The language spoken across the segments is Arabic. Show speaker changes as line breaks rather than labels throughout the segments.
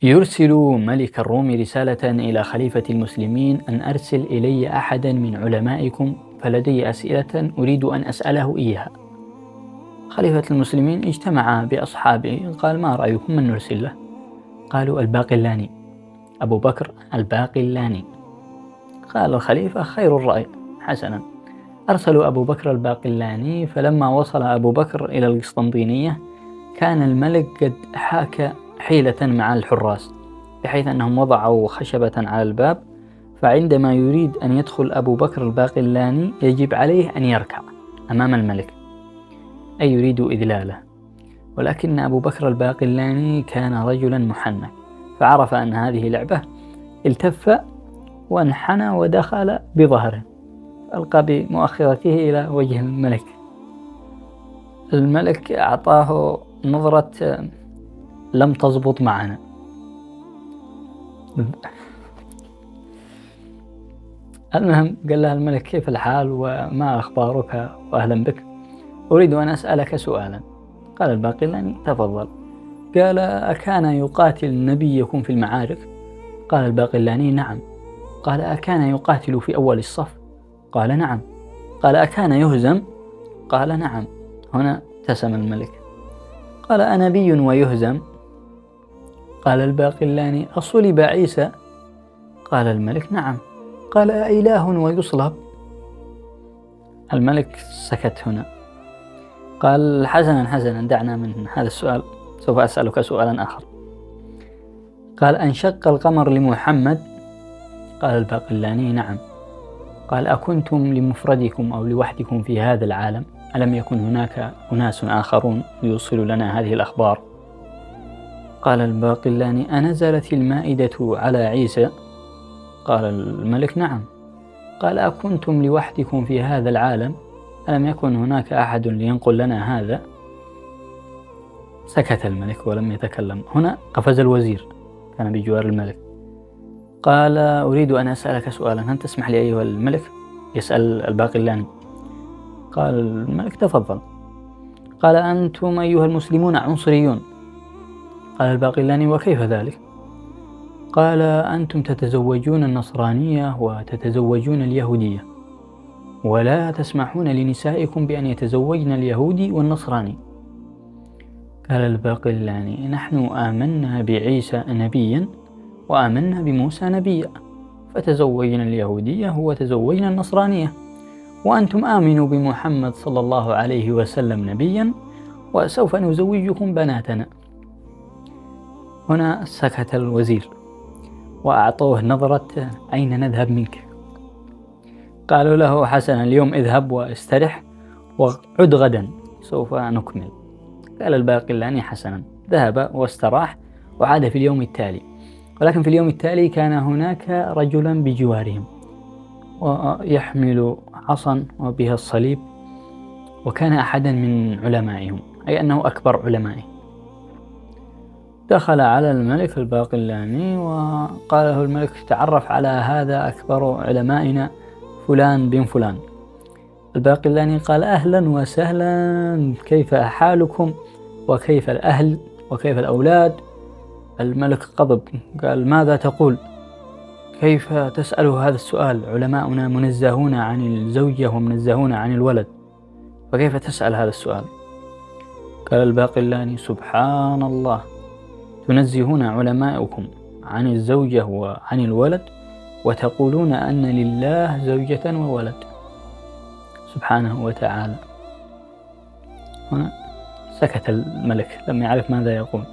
يرسل ملك الروم رسالة إلى خليفة المسلمين أن أرسل إلي أحدا من علمائكم فلدي أسئلة أريد أن أسأله إياها. خليفة المسلمين اجتمع بأصحابه، قال: ما رأيكم من نرسل له؟ قالوا: الباقلاني، أبو بكر الباقلاني. قال الخليفة: خير الرأي، حسنا. أرسلوا أبو بكر الباقلاني، فلما وصل أبو بكر إلى القسطنطينية كان الملك قد حاك حيلة مع الحراس، بحيث أنهم وضعوا خشبة على الباب، فعندما يريد أن يدخل أبو بكر الباقلاني يجب عليه أن يركع أمام الملك، أي يريد إذلاله. ولكن أبو بكر الباقلاني كان رجلا محنك، فعرف أن هذه لعبة، التف وانحنى ودخل بظهره، ألقى بمؤخرته إلى وجه الملك. الملك أعطاه نظرة لم تضبط معنا. المهم قال له الملك: كيف الحال وما أخبارك وأهلا بك، أريد أن أسألك سؤالا. قال الباقلاني: تفضل. قال: أكان يقاتل نبيكم في المعارك؟ قال الباقلاني: نعم. قال: أكان يقاتل في أول الصف؟ قال: نعم. قال: أكان يهزم؟ قال: نعم. هنا ابتسم الملك. قال: أنبي ويهزم؟ قال الباقلاني: أصلب عيسى؟ قال الملك: نعم. قال: أإله ويصلب؟ الملك سكت هنا. قال: حسنا دعنا من هذا السؤال، سوف أسألك سؤالا آخر. قال: أنشق القمر لمحمد؟ قال الباقلاني: نعم. قال: أكنتم لمفردكم أو لوحدكم في هذا العالم؟ ألم يكن هناك أناس آخرون يوصل لنا هذه الأخبار؟ قال الباقلاني: أنزلت المائدة على عيسى؟ قال الملك: نعم. قال: أكنتم لوحدكم في هذا العالم؟ ألم يكن هناك أحد لينقل لنا هذا؟ سكت الملك ولم يتكلم. هنا قفز الوزير، كان بجوار الملك. قال: أريد أن أسألك سؤالا، هل تسمح لي أيها الملك؟ يسأل الباقلاني. قال الملك: تفضل. قال: أنتم أيها المسلمون عنصريون؟ قال الباقلاني: وكيف ذلك؟ قال: أنتم تتزوجون النصرانية وتتزوجون اليهودية، ولا تسمحون لنسائكم بأن يتزوجن اليهودي والنصراني. قال الباقلاني: نحن آمنا بعيسى نبيا وآمنا بموسى نبيا، فتزوجنا اليهودية وتزوجنا النصرانية، وأنتم آمنوا بمحمد صلى الله عليه وسلم نبيا وسوف نزوجكم بناتنا. هنا سكت الوزير وأعطوه نظرة أين نذهب منك؟ قالوا له: حسنا، اليوم اذهب واسترح وعد غدا سوف نكمل. قال الباقلاني: حسنا. ذهب واستراح وعاد في اليوم التالي، ولكن في اليوم التالي كان هناك رجلا بجوارهم ويحمل عصا وبها الصليب، وكان أحدا من علمائهم، أي أنه أكبر علمائهم. دخل على الملك الباقلاني وقال له الملك: تعرف على هذا أكبر علمائنا فلان بن فلان. الباقلاني قال: أهلا وسهلا، كيف حالكم وكيف الأهل وكيف الأولاد؟ الملك غضب، قال: ماذا تقول؟ كيف تسأل هذا السؤال؟ علماؤنا منزهون عن الزوجة ومنزهون عن الولد، فكيف تسأل هذا السؤال؟ قال الباقلاني: سبحان الله، تنزهون علماؤكم عن الزوجة وعن الولد وتقولون أن لله زوجة وولد سبحانه وتعالى. هنا سكت الملك لم يعرف ماذا يقول.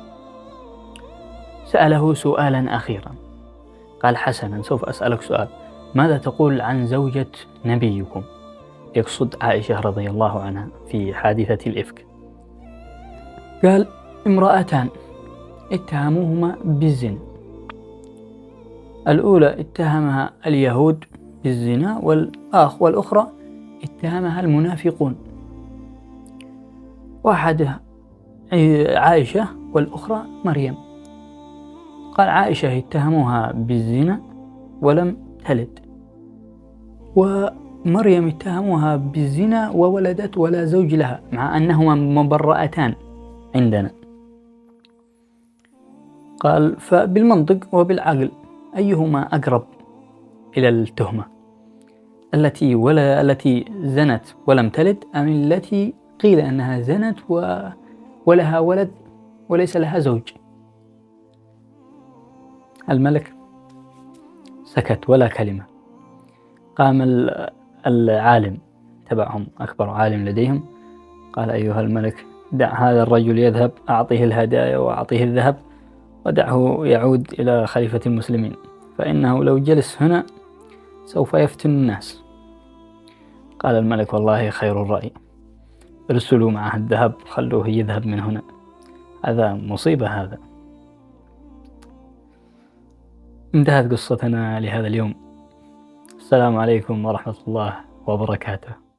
سأله سؤالا أخيرا، قال: حسنا، سوف أسألك سؤال، ماذا تقول عن زوجة نبيكم؟ يقصد عائشة رضي الله عنها في حادثة الإفك. قال: امرأتان اتهموهما بالزنا، الأولى اتهمها اليهود بالزنا والأخرى اتهمها المنافقون، واحدة عائشة والأخرى مريم. قال: عائشة اتهموها بالزنا ولم تلد، ومريم اتهموها بالزنا وولدت ولا زوج لها، مع أنهما مبرأتان عندنا. قال: فبالمنطق وبالعقل أيهما أقرب إلى التهمة؟ التي زنت ولم تلد، أم التي قيل أنها زنت ولها ولد وليس لها زوج؟ الملك سكت ولا كلمة. قام العالم تبعهم، أكبر عالم لديهم، قال: أيها الملك، دع هذا الرجل يذهب، أعطيه الهدايا وأعطيه الذهب، ودعه يعود إلى خليفة المسلمين، فإنه لو جلس هنا سوف يفتن الناس. قال الملك: والله خير الرأي، ارسلوا معه الذهب، خلوه يذهب من هنا، هذا مصيبة هذا. انتهت قصتنا لهذا اليوم. السلام عليكم ورحمة الله وبركاته.